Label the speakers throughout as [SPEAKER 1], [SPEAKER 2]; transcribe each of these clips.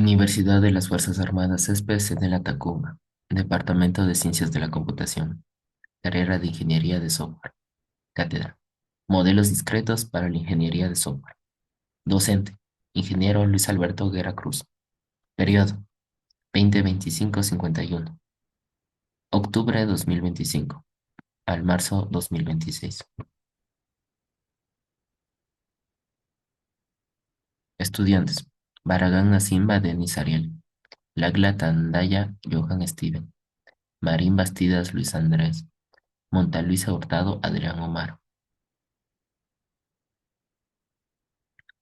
[SPEAKER 1] Universidad de las Fuerzas Armadas CESPE, sede La Tacunga. Departamento de Ciencias de la Computación. Carrera de Ingeniería de Software. Cátedra. Modelos discretos para la ingeniería de software. Docente. Ingeniero Luis Alberto Guerra Cruz. Periodo. 2025-51. Octubre 2025 al marzo 2026. Estudiantes. Barragán Nasimba Denis Ariel. Lagla Tandaya Johan Steven. Marín Bastidas Luis Andrés. Montaluisa Hurtado Adrián Omar.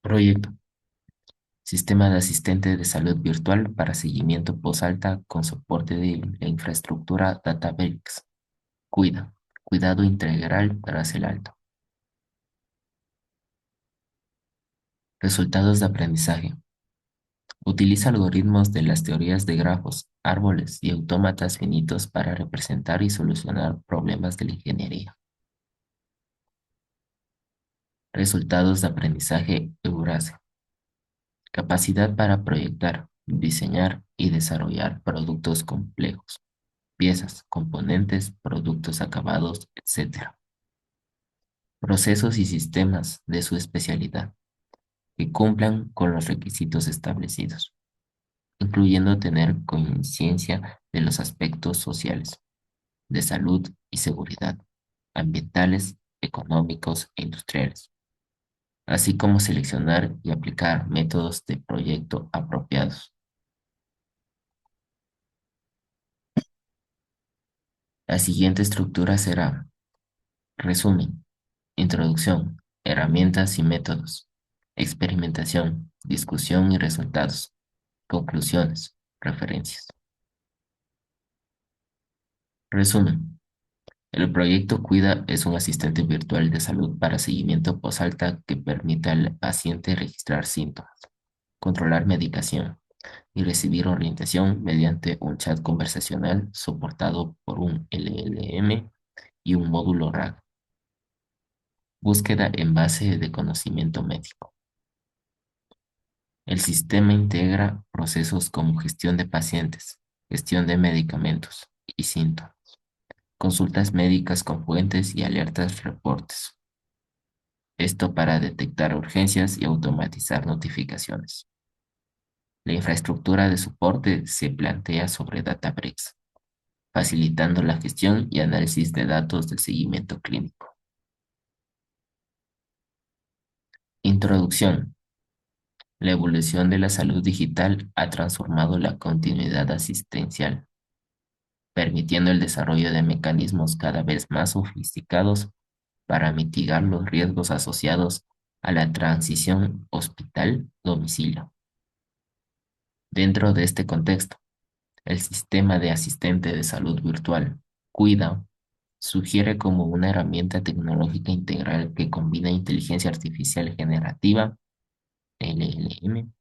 [SPEAKER 1] Proyecto. Sistema de asistente de salud virtual para seguimiento posalta con soporte de la infraestructura Databricks. Cuida. Cuidado integral tras el alto. Resultados de aprendizaje. Utiliza algoritmos de las teorías de grafos, árboles y autómatas finitos para representar y solucionar problemas de la ingeniería. Resultados de aprendizaje Eurase. Capacidad para proyectar, diseñar y desarrollar productos complejos, piezas, componentes, productos acabados, etc. Procesos y sistemas de su especialidad que cumplan con los requisitos establecidos, incluyendo tener conciencia de los aspectos sociales, de salud y seguridad, ambientales, económicos e industriales, así como seleccionar y aplicar métodos de proyecto apropiados. La siguiente estructura será: resumen, introducción, herramientas y métodos, experimentación, discusión y resultados, conclusiones, referencias. Resumen. El proyecto Cuida es un asistente virtual de salud para seguimiento posalta que permite al paciente registrar síntomas, controlar medicación y recibir orientación mediante un chat conversacional soportado por un LLM y un módulo RAG. Búsqueda en base de conocimiento médico. El sistema integra procesos como gestión de pacientes, gestión de medicamentos y síntomas, consultas médicas con fuentes y alertas reportes. Esto para detectar urgencias y automatizar notificaciones. La infraestructura de soporte se plantea sobre Databricks, facilitando la gestión y análisis de datos del seguimiento clínico. Introducción. La evolución de la salud digital ha transformado la continuidad asistencial, permitiendo el desarrollo de mecanismos cada vez más sofisticados para mitigar los riesgos asociados a la transición hospital-domicilio. Dentro de este contexto, el sistema de asistente de salud virtual, Cuida, sugiere como una herramienta tecnológica integral que combina inteligencia artificial generativa, LLM,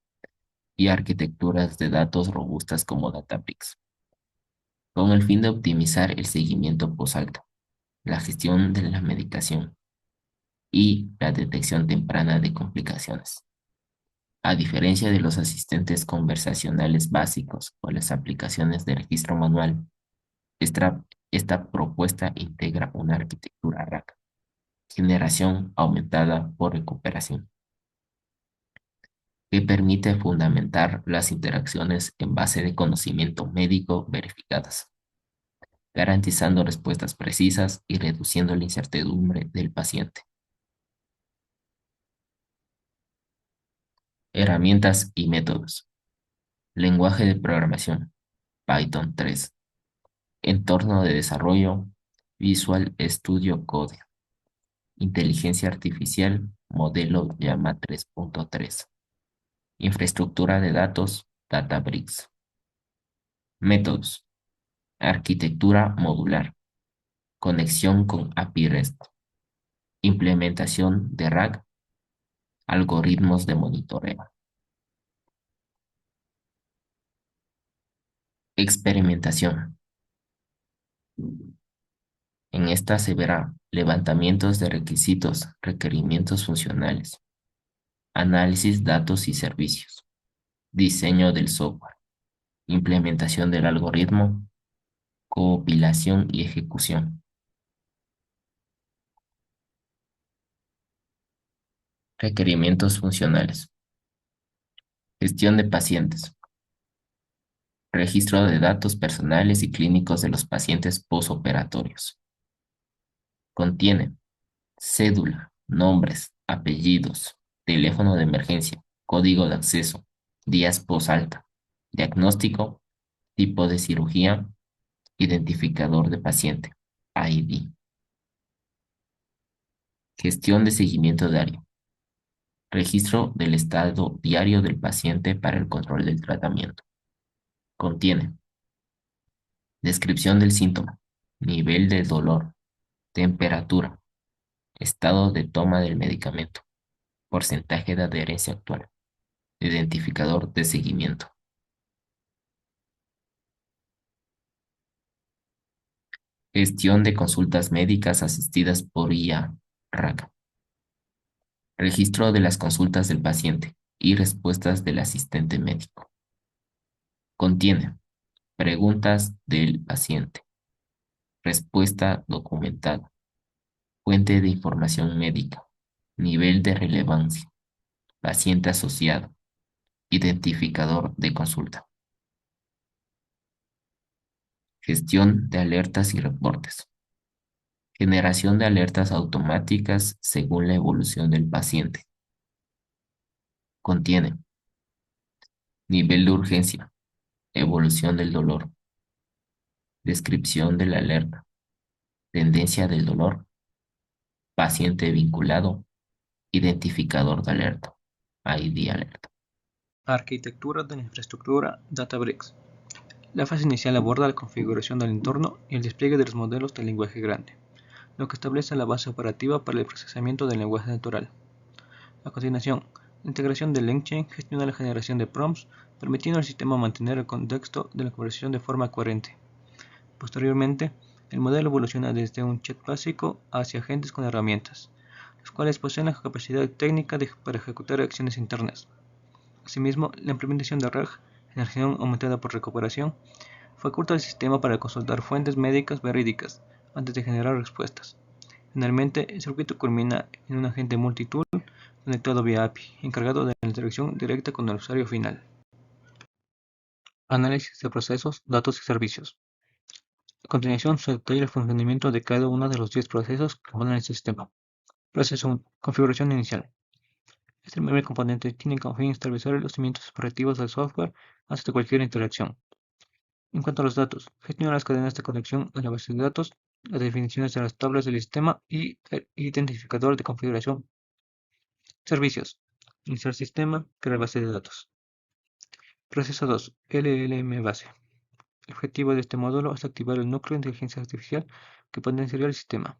[SPEAKER 1] y arquitecturas de datos robustas como Databricks, con el fin de optimizar el seguimiento posalto, la gestión de la medicación y la detección temprana de complicaciones. A diferencia de los asistentes conversacionales básicos o las aplicaciones de registro manual, esta propuesta integra una arquitectura RAG, generación aumentada por recuperación, que permite fundamentar las interacciones en base de conocimiento médico verificadas, garantizando respuestas precisas y reduciendo la incertidumbre del paciente. Herramientas y métodos. Lenguaje de programación, Python 3. Entorno de desarrollo, Visual Studio Code. Inteligencia artificial, modelo Llama 3.3. Infraestructura de datos, Databricks. Métodos. Arquitectura modular. Conexión con API REST. Implementación de RAG. Algoritmos de monitoreo. Experimentación. En esta se verá levantamientos de requisitos, requerimientos funcionales, análisis, datos y servicios, diseño del software, implementación del algoritmo, compilación y ejecución. Requerimientos funcionales. Gestión de pacientes. Registro de datos personales y clínicos de los pacientes posoperatorios. Contiene cédula, nombres, apellidos, teléfono de emergencia, código de acceso, días posalta, diagnóstico, tipo de cirugía, identificador de paciente, ID. Gestión de seguimiento diario. Registro del estado diario del paciente para el control del tratamiento. Contiene descripción del síntoma, nivel de dolor, temperatura, estado de toma del medicamento, porcentaje de adherencia actual, identificador de seguimiento. Gestión de consultas médicas asistidas por IA, RAC. Registro de las consultas del paciente y respuestas del asistente médico. Contiene preguntas del paciente, respuesta documentada, fuente de información médica, nivel de relevancia, paciente asociado, identificador de consulta. Gestión de alertas y reportes. Generación de alertas automáticas según la evolución del paciente. Contiene nivel de urgencia, evolución del dolor, descripción de la alerta, tendencia del dolor, paciente vinculado, identificador de alerta, ID alerta.
[SPEAKER 2] Arquitectura de la infraestructura Databricks. La fase inicial aborda la configuración del entorno y el despliegue de los modelos de lenguaje grande, lo que establece la base operativa para el procesamiento del lenguaje natural. A continuación, la integración del LangChain gestiona la generación de prompts, permitiendo al sistema mantener el contexto de la conversación de forma coherente. Posteriormente, el modelo evoluciona desde un chat básico hacia agentes con herramientas, los cuales poseen la capacidad técnica para ejecutar acciones internas. Asimismo, la implementación de RAG, generación aumentada por recuperación, faculta al sistema para consultar fuentes médicas verídicas antes de generar respuestas. Finalmente, el circuito culmina en un agente multitool conectado vía API, encargado de la interacción directa con el usuario final. Análisis de procesos, datos y servicios. A continuación, se detalla el funcionamiento de cada uno de los 10 procesos que componen el sistema. Proceso 1. Configuración inicial. Este primer componente tiene como fin establecer los cimientos operativos del software antes de cualquier interacción. En cuanto a los datos, gestiona las cadenas de conexión a la base de datos, las definiciones de las tablas del sistema y el identificador de configuración. Servicios. Iniciar sistema, crear base de datos. Proceso 2. LLM base. El objetivo de este módulo es activar el núcleo de inteligencia artificial que potenciaría el sistema.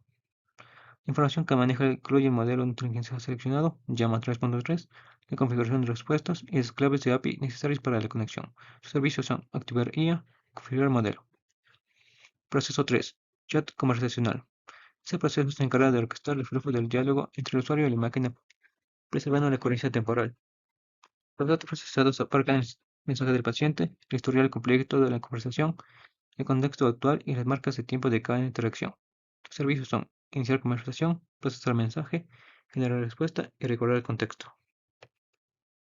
[SPEAKER 2] La información que maneja incluye el modelo de inteligencia seleccionado, llama 3.3, la configuración de respuestas y las claves de API necesarias para la conexión. Los servicios son activar IA, configurar modelo. Proceso 3. Chat conversacional. Este proceso se encarga de orquestar el flujo del diálogo entre el usuario y la máquina, preservando la coherencia temporal. Los datos procesados abarcan el mensaje del paciente, el historial completo de la conversación, el contexto actual y las marcas de tiempo de cada interacción. Los servicios son iniciar conversación, procesar mensaje, generar respuesta y recordar el contexto.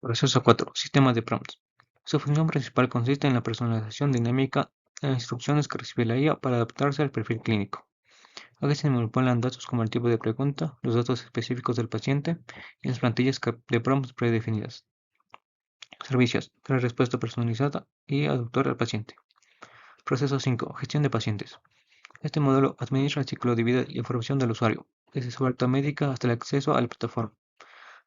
[SPEAKER 2] Proceso 4. Sistema de prompts. Su función principal consiste en la personalización dinámica de las instrucciones que recibe la IA para adaptarse al perfil clínico. Aquí se manipulan datos como el tipo de pregunta, los datos específicos del paciente y las plantillas de prompts predefinidas. Servicios. Crear respuesta personalizada y adaptar al paciente. Proceso 5. Gestión de pacientes. Este modelo administra el ciclo de vida y información del usuario, desde su alta médica hasta el acceso a la plataforma.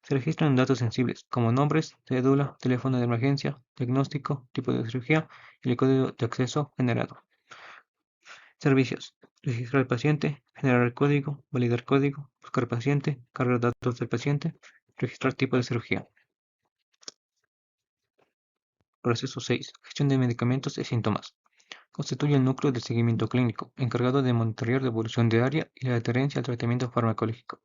[SPEAKER 2] Se registran datos sensibles, como nombres, cédula, teléfono de emergencia, diagnóstico, tipo de cirugía y el código de acceso generado. Servicios. Registrar al paciente, generar el código, validar código, buscar paciente, cargar datos del paciente, registrar tipo de cirugía. Proceso 6. Gestión de medicamentos y síntomas. Constituye el núcleo del seguimiento clínico, encargado de monitorear la evolución diaria y la adherencia al tratamiento farmacológico.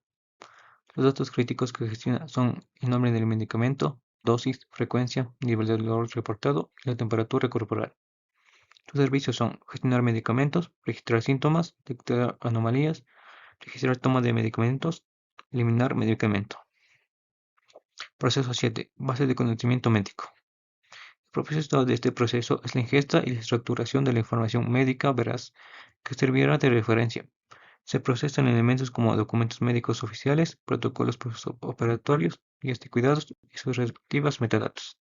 [SPEAKER 2] Los datos críticos que gestiona son el nombre del medicamento, dosis, frecuencia, nivel de dolor reportado y la temperatura corporal. Sus servicios son gestionar medicamentos, registrar síntomas, detectar anomalías, registrar toma de medicamentos, eliminar medicamento. Proceso 7. Base de conocimiento médico. El propósito de este proceso es la ingesta y la estructuración de la información médica veraz que servirá de referencia. Se procesan elementos como documentos médicos oficiales, protocolos operatorios, guías de cuidados y sus respectivas metadatos.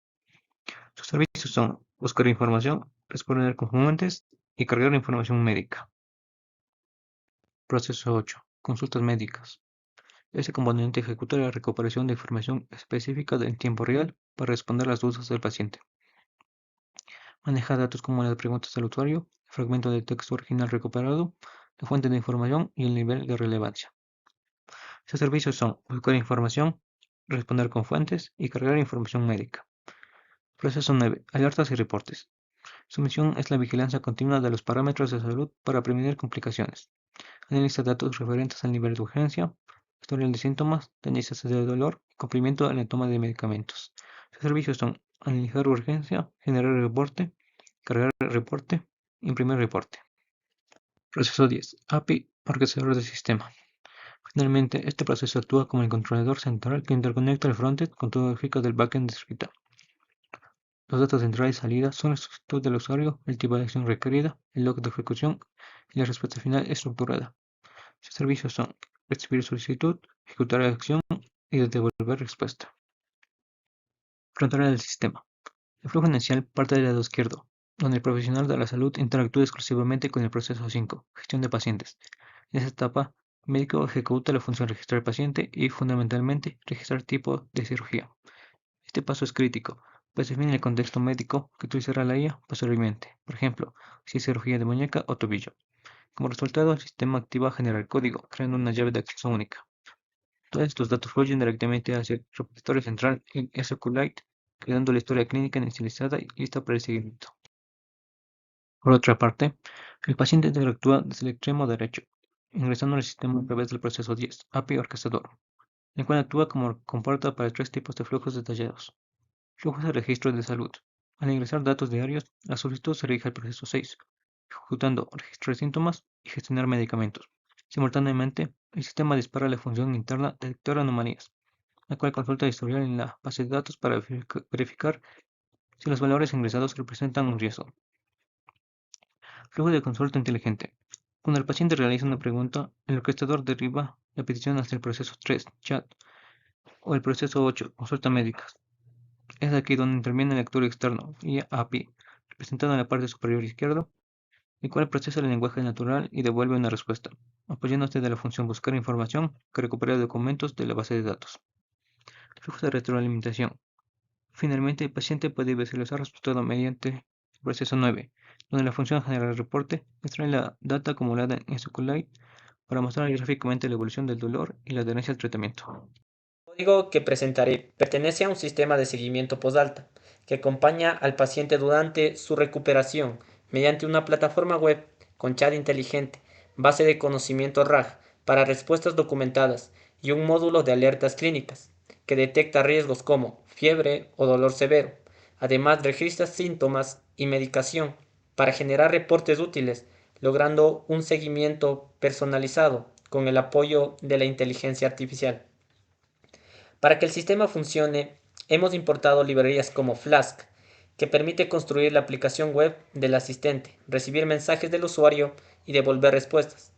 [SPEAKER 2] Sus servicios son buscar información, responder con fuentes y cargar información médica. Proceso 8. Consultas médicas. Este componente ejecuta la recuperación de información específica en tiempo real para responder a las dudas del paciente. Maneja datos como las preguntas del usuario, el fragmento de texto original recuperado, la fuente de información y el nivel de relevancia. Sus servicios son buscar información, responder con fuentes y cargar información médica. Proceso 9. Alertas y reportes. Su misión es la vigilancia continua de los parámetros de salud para prevenir complicaciones. Analiza datos referentes al nivel de urgencia, historial de síntomas, tendencias de dolor y cumplimiento en la toma de medicamentos. Sus servicios son analizar urgencia, generar reporte, cargar reporte, imprimir reporte. Proceso 10. API, orquestador de sistema. Finalmente, este proceso actúa como el controlador central que interconecta el frontend con todo el lógica del backend descrita. Los datos de entrada y salida son la solicitud del usuario, el tipo de acción requerida, el log de ejecución y la respuesta final estructurada. Sus servicios son recibir solicitud, ejecutar la acción y devolver respuesta. Frontera del sistema. El flujo inicial parte del lado izquierdo, donde el profesional de la salud interactúa exclusivamente con el proceso 5, gestión de pacientes. En esta etapa, el médico ejecuta la función registrar paciente y, fundamentalmente, registrar tipo de cirugía. Este paso es crítico, pues define el contexto médico que utilizará la IA posteriormente, por ejemplo, si es cirugía de muñeca o tobillo. Como resultado, el sistema activa generar código, creando una llave de acceso única. Todos estos datos fluyen directamente hacia el repositorio central en SQLite, quedando la historia clínica inicializada y lista para el seguimiento. Por otra parte, el paciente interactúa desde el extremo derecho, ingresando al sistema a través del proceso 10, API orquestador, el cual actúa como compuerta para tres tipos de flujos detallados. Flujos de registro de salud. Al ingresar datos diarios, la solicitud se dirige al proceso 6, ejecutando registro de síntomas y gestionar medicamentos. Simultáneamente, el sistema dispara la función interna detectar anomalías, la cual consulta el historial en la base de datos para verificar si los valores ingresados representan un riesgo. Flujo de consulta inteligente. Cuando el paciente realiza una pregunta, el orquestador deriva la petición hasta el proceso 3, chat, o el proceso 8, consulta médica. Es aquí donde interviene el actor externo, y API, representado en la parte superior izquierda, el cual procesa el lenguaje natural y devuelve una respuesta, apoyándose de la función buscar información que recupera documentos de la base de datos. Flujo de retroalimentación. Finalmente, el paciente puede visualizar el resultado mediante el proceso 9, donde la función generar reporte extrae la data acumulada en SQLite para mostrar gráficamente la evolución del dolor y la adherencia al tratamiento.
[SPEAKER 3] El código que presentaré pertenece a un sistema de seguimiento postalta que acompaña al paciente durante su recuperación mediante una plataforma web con chat inteligente, base de conocimiento RAG para respuestas documentadas y un módulo de alertas clínicas que detecta riesgos como fiebre o dolor severo. Además, registra síntomas y medicación para generar reportes útiles, logrando un seguimiento personalizado con el apoyo de la inteligencia artificial. Para que el sistema funcione, hemos importado librerías como Flask, que permite construir la aplicación web del asistente, recibir mensajes del usuario y devolver respuestas.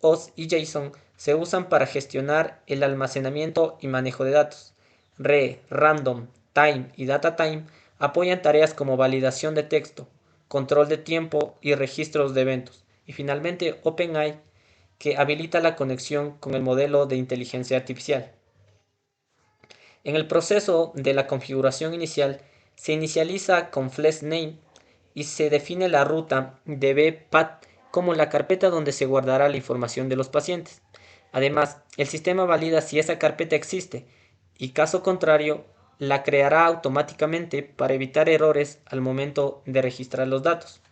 [SPEAKER 3] OS y JSON se usan para gestionar el almacenamiento y manejo de datos. Random, Time y DataTime apoyan tareas como validación de texto, control de tiempo y registros de eventos. Y finalmente OpenAI, que habilita la conexión con el modelo de inteligencia artificial. En el proceso de la configuración inicial, se inicializa con FlexName y se define la ruta de bpath como la carpeta donde se guardará la información de los pacientes. Además, el sistema valida si esa carpeta existe y, caso contrario, la creará automáticamente para evitar errores al momento de registrar los datos.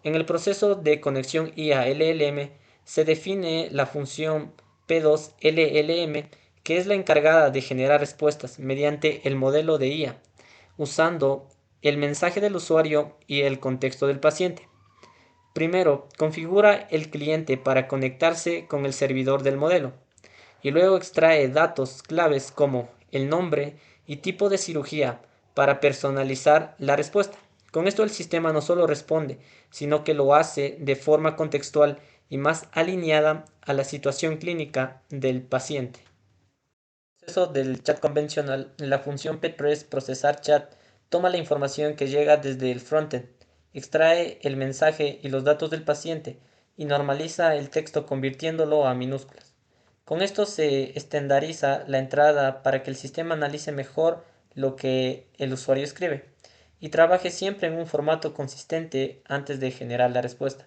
[SPEAKER 3] En el proceso de conexión IA-LLM se define la función P2LLM, que es la encargada de generar respuestas mediante el modelo de IA. usando el mensaje del usuario y el contexto del paciente. Primero, configura el cliente para conectarse con el servidor del modelo y luego extrae datos claves como el nombre y tipo de cirugía para personalizar la respuesta. Con esto el sistema no solo responde, sino que lo hace de forma contextual y más alineada a la situación clínica del paciente. En el proceso del chat convencional, la función PTRES procesar chat toma la información que llega desde el frontend, extrae el mensaje y los datos del paciente y normaliza el texto convirtiéndolo a minúsculas. Con esto se estandariza la entrada para que el sistema analice mejor lo que el usuario escribe y trabaje siempre en un formato consistente antes de generar la respuesta.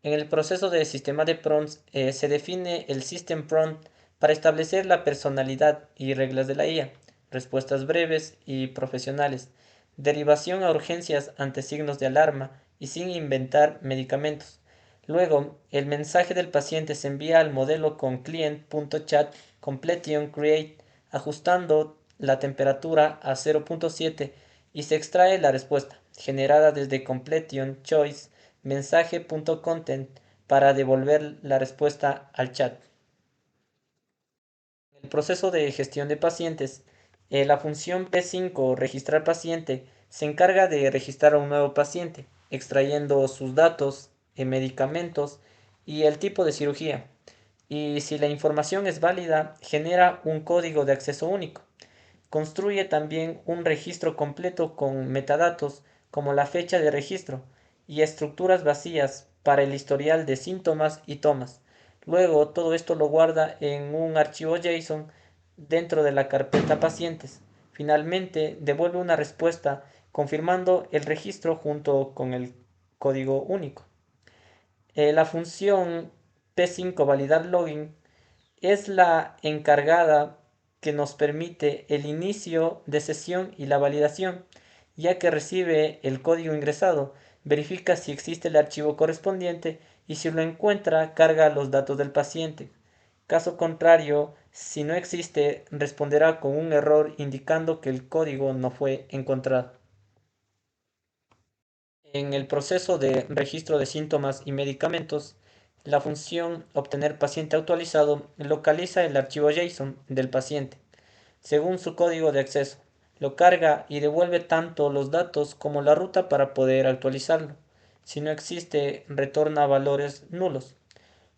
[SPEAKER 3] En el proceso de sistema de prompts se define el system prompt para establecer la personalidad y reglas de la IA, respuestas breves y profesionales, derivación a urgencias ante signos de alarma y sin inventar medicamentos. Luego, el mensaje del paciente se envía al modelo con client.chat completion create, ajustando la temperatura a 0.7 y se extrae la respuesta, generada desde completion choice mensaje.content para devolver la respuesta al chat. En el proceso de gestión de pacientes, la función P5 registrar paciente se encarga de registrar a un nuevo paciente, extrayendo sus datos, medicamentos y el tipo de cirugía. Y si la información es válida, genera un código de acceso único. Construye también un registro completo con metadatos como la fecha de registro y estructuras vacías para el historial de síntomas y tomas. Luego todo esto lo guarda en un archivo JSON dentro de la carpeta pacientes. Finalmente devuelve una respuesta confirmando el registro junto con el código único. La función P5 validar login es la encargada que nos permite el inicio de sesión y la validación, ya que recibe el código ingresado, verifica si existe el archivo correspondiente y si lo encuentra, carga los datos del paciente. Caso contrario, si no existe, responderá con un error indicando que el código no fue encontrado. En el proceso de registro de síntomas y medicamentos, la función obtener paciente actualizado localiza el archivo JSON del paciente según su código de acceso, lo carga y devuelve tanto los datos como la ruta para poder actualizarlo. Si no existe, retorna valores nulos.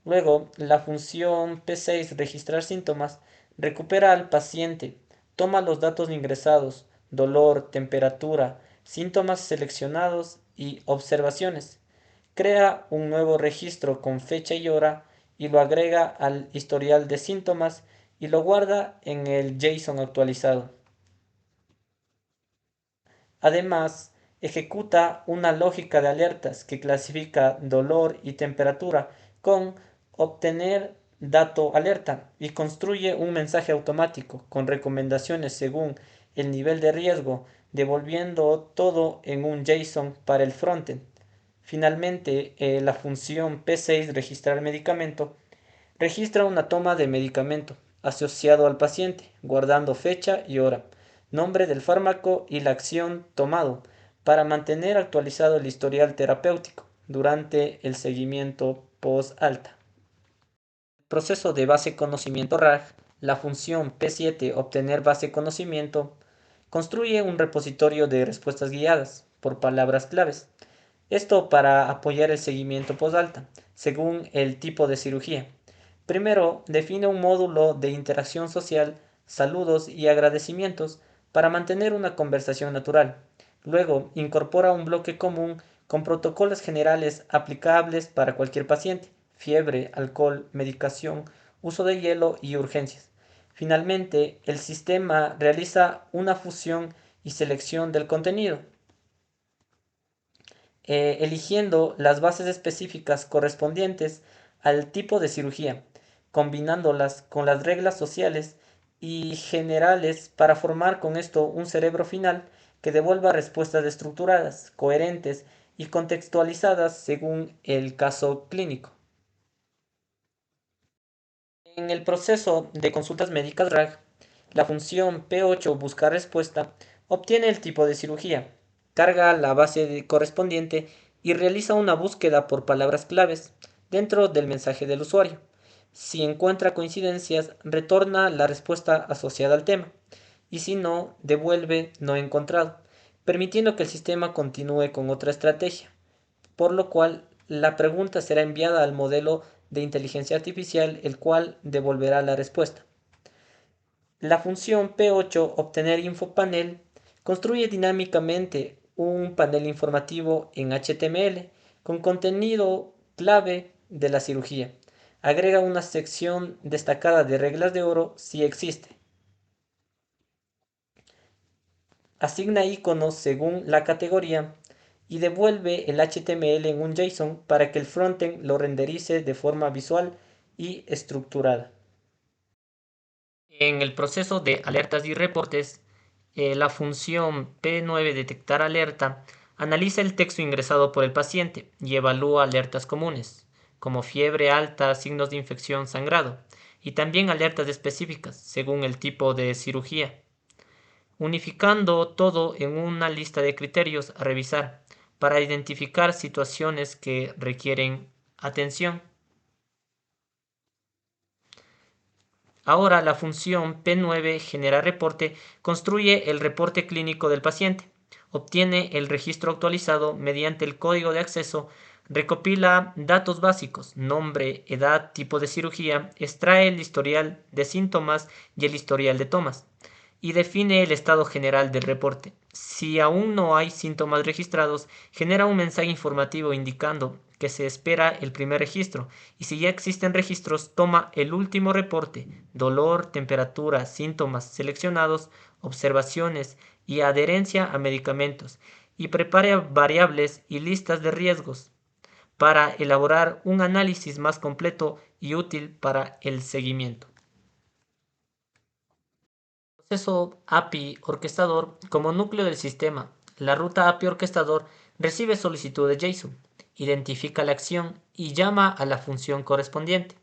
[SPEAKER 3] Luego, la función P6 registrar síntomas recupera al paciente, toma los datos ingresados, dolor, temperatura, síntomas seleccionados y observaciones. Crea un nuevo registro con fecha y hora y lo agrega al historial de síntomas y lo guarda en el JSON actualizado. Además, ejecuta una lógica de alertas que clasifica dolor y temperatura con obtener dato alerta y construye un mensaje automático con recomendaciones según el nivel de riesgo, devolviendo todo en un JSON para el frontend. Finalmente, la función P6 registrar medicamento registra una toma de medicamento asociado al paciente, guardando fecha y hora, nombre del fármaco y la acción tomado, para mantener actualizado el historial terapéutico durante el seguimiento post-alta. Proceso de base conocimiento RAG, la función P7 obtener base conocimiento construye un repositorio de respuestas guiadas por palabras claves. Esto para apoyar el seguimiento post-alta, según el tipo de cirugía. Primero, define un módulo de interacción social, saludos y agradecimientos para mantener una conversación natural. Luego, incorpora un bloque común con protocolos generales aplicables para cualquier paciente, fiebre, alcohol, medicación, uso de hielo y urgencias. Finalmente, el sistema realiza una fusión y selección del contenido, eligiendo las bases específicas correspondientes al tipo de cirugía, combinándolas con las reglas sociales y generales para formar con esto un cerebro final que devuelva respuestas estructuradas, coherentes y contextualizadas según el caso clínico. En el proceso de consultas médicas RAG, la función P8 buscar respuesta Obtiene el tipo de cirugía, carga la correspondiente y realiza una búsqueda por palabras claves dentro del mensaje del usuario. Si encuentra coincidencias, retorna la respuesta asociada al tema y si no, devuelve no encontrado, permitiendo que el sistema continúe con otra estrategia, por lo cual la pregunta será enviada al modelo de inteligencia artificial, el cual devolverá la respuesta. La función P8 obtener info panel construye dinámicamente un panel informativo en HTML con contenido clave de la cirugía. Agrega una sección destacada de reglas de oro si existe. Asigna iconos según la categoría y devuelve el HTML en un JSON para que el frontend lo renderice de forma visual y estructurada. En el proceso de alertas y reportes, la función P9 detectar alerta analiza el texto ingresado por el paciente y evalúa alertas comunes, como fiebre alta, signos de infección, sangrado, y también alertas específicas según el tipo de cirugía, unificando todo en una lista de criterios a revisar para identificar situaciones que requieren atención. Ahora la función P9 genera reporte construye el reporte clínico del paciente, obtiene el registro actualizado mediante el código de acceso, recopila datos básicos, nombre, edad, tipo de cirugía, extrae el historial de síntomas y el historial de tomas, y define el estado general del reporte. Si aún no hay síntomas registrados, genera un mensaje informativo indicando que se espera el primer registro y si ya existen registros, toma el último reporte, dolor, temperatura, síntomas seleccionados, observaciones y adherencia a medicamentos y prepara variables y listas de riesgos para elaborar un análisis más completo y útil para el seguimiento. Proceso API orquestador como núcleo del sistema. La ruta API orquestador recibe solicitud de JSON, identifica la acción y llama a la función correspondiente,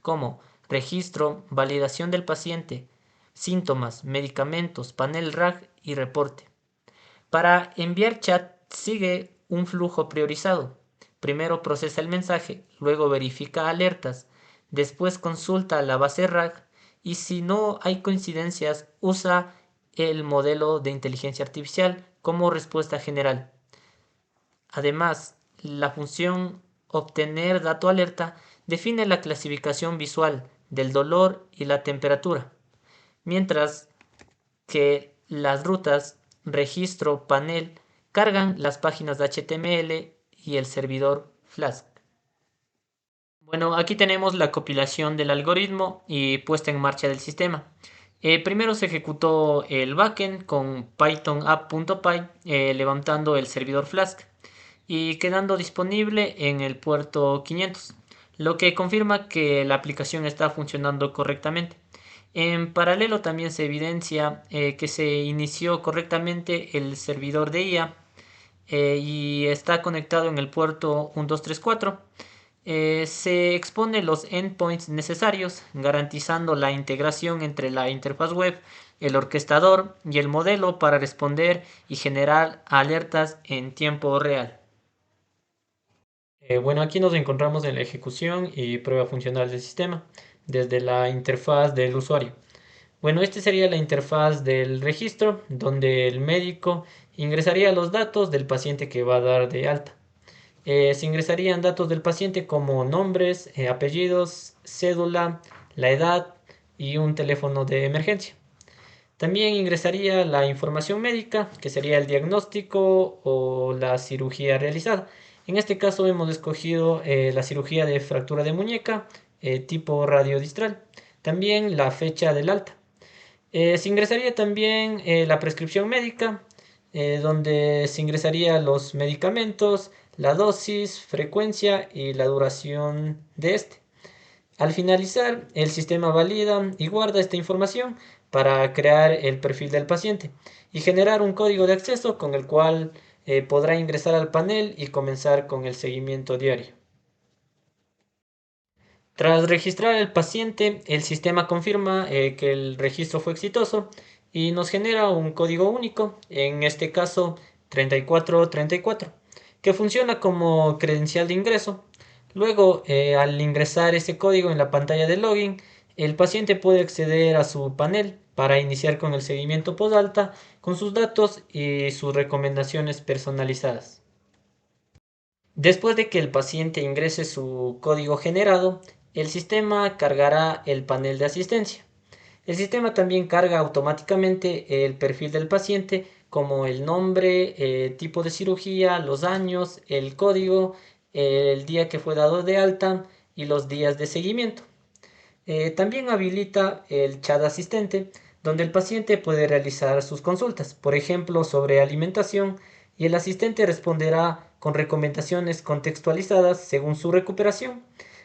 [SPEAKER 3] como registro, validación del paciente, síntomas, medicamentos, panel RAG y reporte. Para enviar chat sigue un flujo priorizado. Primero procesa el mensaje, luego verifica alertas, después consulta la base RAG y si no hay coincidencias usa el modelo de inteligencia artificial como respuesta general. Además, la función obtener dato alerta define la clasificación visual del dolor y la temperatura, mientras que las rutas registro panel cargan las páginas de HTML y el servidor Flask. Bueno, aquí tenemos la compilación del algoritmo y puesta en marcha del sistema. Primero se ejecutó el backend con python app.py levantando el servidor Flask y quedando disponible en el puerto 500, lo que confirma que la aplicación está funcionando correctamente. En paralelo también se evidencia que se inició correctamente el servidor de IA y está conectado en el puerto 1234. Se expone los endpoints necesarios, garantizando la integración entre la interfaz web, el orquestador y el modelo para responder y generar alertas en tiempo real. Bueno, aquí nos encontramos en la ejecución y prueba funcional del sistema desde la interfaz del usuario. Bueno, esta sería la interfaz del registro, donde el médico ingresaría los datos del paciente que va a dar de alta. Se ingresarían datos del paciente como nombres, apellidos, cédula, la edad y un teléfono de emergencia. También ingresaría la información médica, que sería el diagnóstico o la cirugía realizada. En este caso hemos escogido la cirugía de fractura de muñeca tipo radiodistral. También la fecha del alta. Se ingresaría también la prescripción médica, donde se ingresaría los medicamentos, la dosis, frecuencia y la duración de este. Al finalizar, el sistema valida y guarda esta información para crear el perfil del paciente y generar un código de acceso con el cual podrá ingresar al panel y comenzar con el seguimiento diario. Tras registrar al paciente, el sistema confirma que el registro fue exitoso y nos genera un código único, en este caso 3434, que funciona como credencial de ingreso. Luego, al ingresar ese código en la pantalla de login, el paciente puede acceder a su panel para iniciar con el seguimiento postalta con sus datos y sus recomendaciones personalizadas. Después de que el paciente ingrese su código generado, el sistema cargará el panel de asistencia. El sistema también carga automáticamente el perfil del paciente como el nombre, tipo de cirugía, los años, el código, el día que fue dado de alta y los días de seguimiento. También habilita el chat asistente, donde el paciente puede realizar sus consultas, por ejemplo, sobre alimentación, y el asistente responderá con recomendaciones contextualizadas según su recuperación.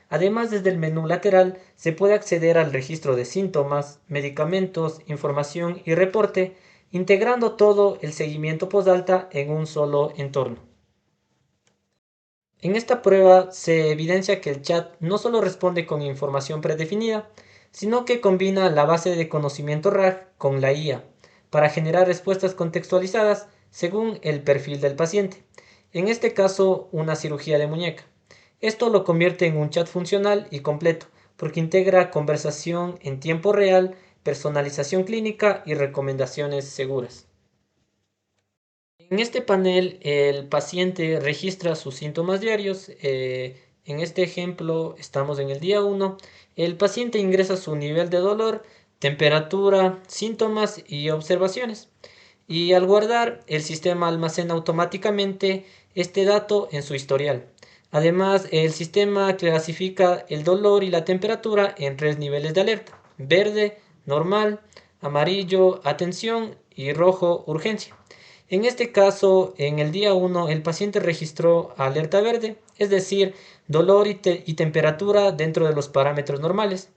[SPEAKER 3] Además, desde el menú lateral se puede acceder al registro de síntomas, medicamentos, información y reporte, integrando todo el seguimiento postalta en un solo entorno. En esta prueba se evidencia que el chat no solo responde con información predefinida, sino que combina la base de conocimiento RAG con la IA para generar respuestas contextualizadas según el perfil del paciente, en este caso una cirugía de muñeca. Esto lo convierte en un chat funcional y completo, porque integra conversación en tiempo real, personalización clínica y recomendaciones seguras. En este panel el paciente registra sus síntomas diarios. En este ejemplo estamos en el día 1. El paciente ingresa su nivel de dolor, temperatura, síntomas y observaciones. Y al guardar, el sistema almacena automáticamente este dato en su historial. Además, el sistema clasifica el dolor y la temperatura en 3 niveles de alerta: verde, normal, amarillo, atención y rojo, urgencia. En este caso, en el día 1, el paciente registró alerta verde, es decir, dolor y temperatura dentro de los parámetros normales.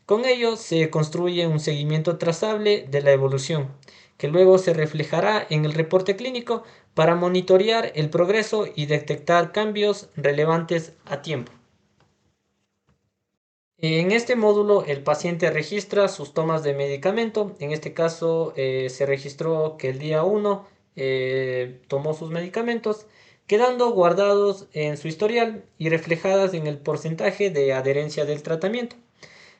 [SPEAKER 3] Con ello se construye un seguimiento trazable de la evolución, que luego se reflejará en el reporte clínico para monitorear el progreso y detectar cambios relevantes a tiempo. En este módulo el paciente registra sus tomas de medicamento. En este caso se registró que el día 1 tomó sus medicamentos, quedando guardados en su historial y reflejadas en el porcentaje de adherencia del tratamiento.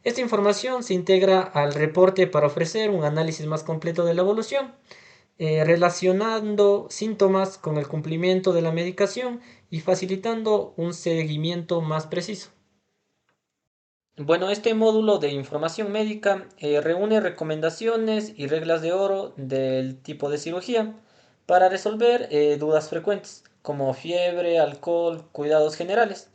[SPEAKER 3] Esta información se integra al reporte para ofrecer un análisis más completo de la evolución, relacionando síntomas con el cumplimiento de la medicación y facilitando un seguimiento más preciso. Bueno, este módulo de información médica reúne recomendaciones y reglas de oro del tipo de cirugía para resolver dudas frecuentes, como fiebre, alcohol, cuidados generales.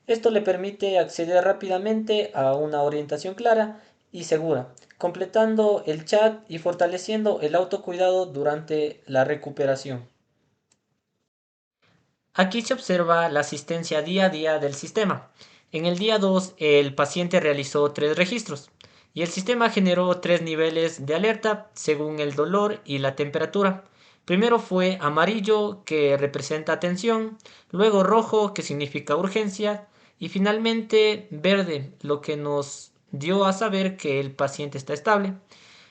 [SPEAKER 3] Esto le permite acceder rápidamente a una orientación clara y segura, completando el chat y fortaleciendo el autocuidado durante la recuperación. Aquí se observa la asistencia día a día del sistema. En el día 2, el paciente realizó 3 registros y el sistema generó 3 niveles de alerta según el dolor y la temperatura. Primero fue amarillo, que representa atención, luego rojo, que significa urgencia, y finalmente verde, lo que nos dio a saber que el paciente está estable,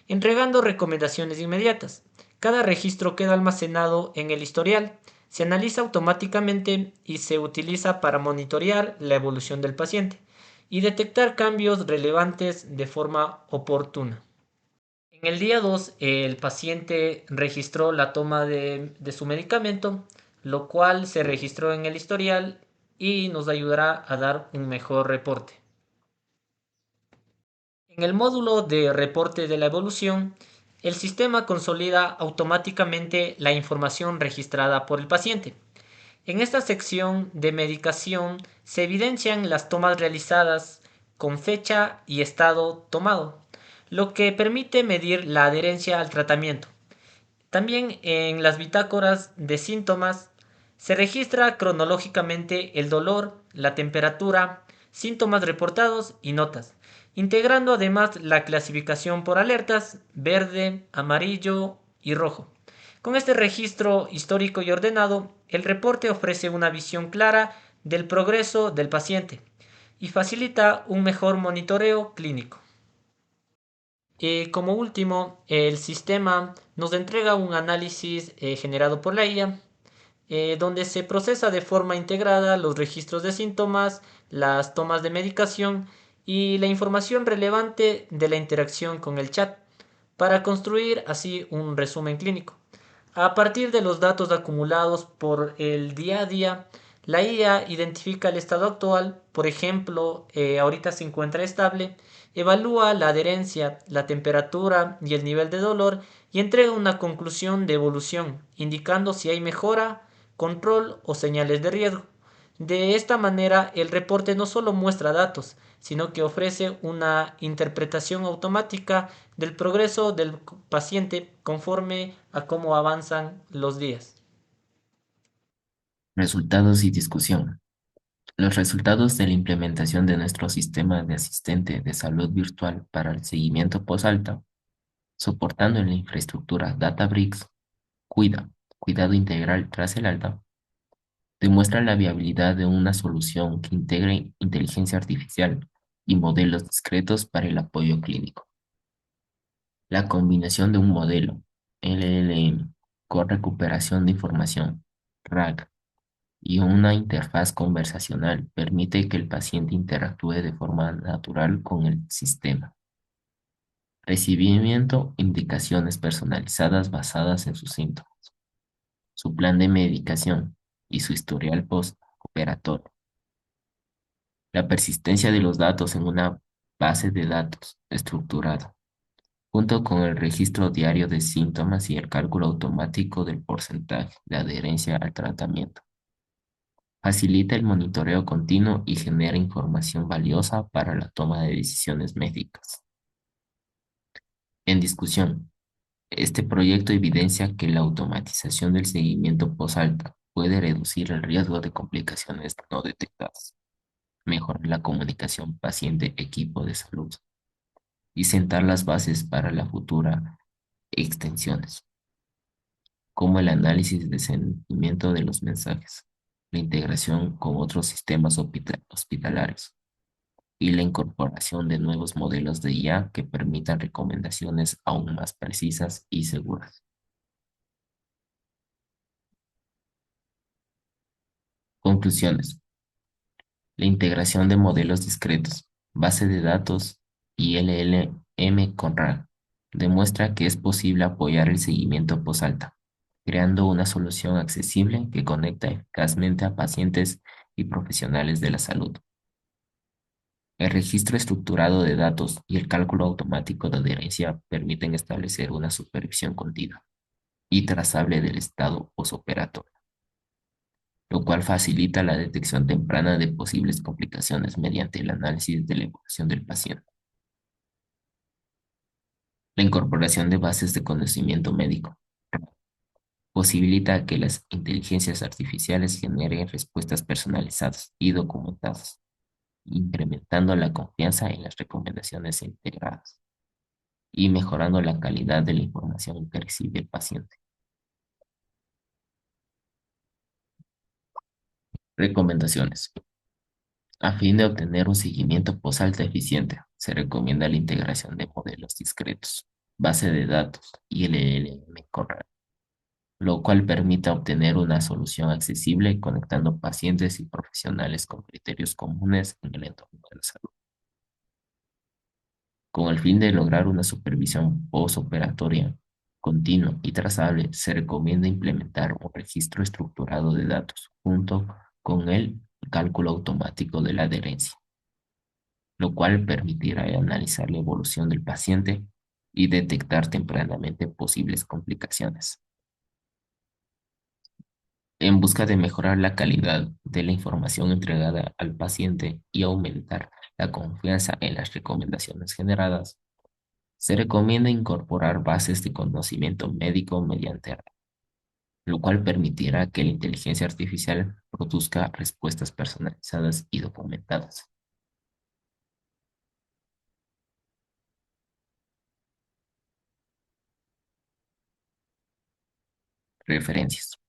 [SPEAKER 3] entregando recomendaciones inmediatas. Cada registro queda almacenado en el historial, se analiza automáticamente y se utiliza para monitorear la evolución del paciente y detectar cambios relevantes de forma oportuna. En el día 2, el paciente registró la toma de su medicamento, lo cual se registró en el historial y nos ayudará a dar un mejor reporte. En el módulo de reporte de la evolución, el sistema consolida automáticamente la información registrada por el paciente. En esta sección de medicación se evidencian las tomas realizadas con fecha y estado tomado, lo que permite medir la adherencia al tratamiento. También en las bitácoras de síntomas se registra cronológicamente el dolor, la temperatura, síntomas reportados y notas, integrando además la clasificación por alertas: verde, amarillo y rojo. Con este registro histórico y ordenado, el reporte ofrece una visión clara del progreso del paciente y facilita un mejor monitoreo clínico. Como último, el sistema nos entrega un análisis generado por la IA, donde se procesa de forma integrada los registros de síntomas, las tomas de medicación y la información relevante de la interacción con el chat, para construir así un resumen clínico. A partir de los datos acumulados por el día a día, la IA identifica el estado actual, por ejemplo, ahorita se encuentra estable, evalúa la adherencia, la temperatura y el nivel de dolor y entrega una conclusión de evolución, indicando si hay mejora, control o señales de riesgo. De esta manera, el reporte no solo muestra datos, sino que ofrece una interpretación automática del progreso del paciente conforme a cómo avanzan los días.
[SPEAKER 1] Resultados y discusión. Los resultados de la implementación de nuestro sistema de asistente de salud virtual para el seguimiento post-alta, soportando en la infraestructura Databricks, cuidado integral tras el alta, demuestra la viabilidad de una solución que integre inteligencia artificial y modelos discretos para el apoyo clínico. La combinación de un modelo LLM con recuperación de información RAG y una interfaz conversacional permite que el paciente interactúe de forma natural con el sistema, recibiendo indicaciones personalizadas basadas en sus síntomas, su plan de medicación y su historial postoperatorio. La persistencia de los datos en una base de datos estructurada, junto con el registro diario de síntomas y el cálculo automático del porcentaje de adherencia al tratamiento. Facilita el monitoreo continuo y genera información valiosa para la toma de decisiones médicas. En discusión, este proyecto evidencia que la automatización del seguimiento posalta puede reducir el riesgo de complicaciones no detectadas, mejorar la comunicación paciente-equipo de salud y sentar las bases para la futura extensiones, como el análisis de sentimiento de los mensajes, la integración con otros sistemas hospitalarios y la incorporación de nuevos modelos de IA que permitan recomendaciones aún más precisas y seguras. Conclusiones. La integración de modelos discretos, base de datos y LLM con RAG demuestra que es posible apoyar el seguimiento post-alta, creando una solución accesible que conecta eficazmente a pacientes y profesionales de la salud. El registro estructurado de datos y el cálculo automático de adherencia permiten establecer una supervisión continua y trazable del estado postoperatorio, lo cual facilita la detección temprana de posibles complicaciones mediante el análisis de la evolución del paciente. La incorporación de bases de conocimiento médico posibilita que las inteligencias artificiales generen respuestas personalizadas y documentadas, incrementando la confianza en las recomendaciones integradas y mejorando la calidad de la información que recibe el paciente. Recomendaciones. A fin de obtener un seguimiento post-alta eficiente, se recomienda la integración de modelos discretos, base de datos y LLM correcto, lo cual permita obtener una solución accesible conectando pacientes y profesionales con criterios comunes en el entorno de la salud. Con el fin de lograr una supervisión postoperatoria continua y trazable, se recomienda implementar un registro estructurado de datos junto con el cálculo automático de la adherencia, lo cual permitirá analizar la evolución del paciente y detectar tempranamente posibles complicaciones. En busca de mejorar la calidad de la información entregada al paciente y aumentar la confianza en las recomendaciones generadas, se recomienda incorporar bases de conocimiento médico mediante RAG, lo cual permitirá que la inteligencia artificial produzca respuestas personalizadas y documentadas. Referencias.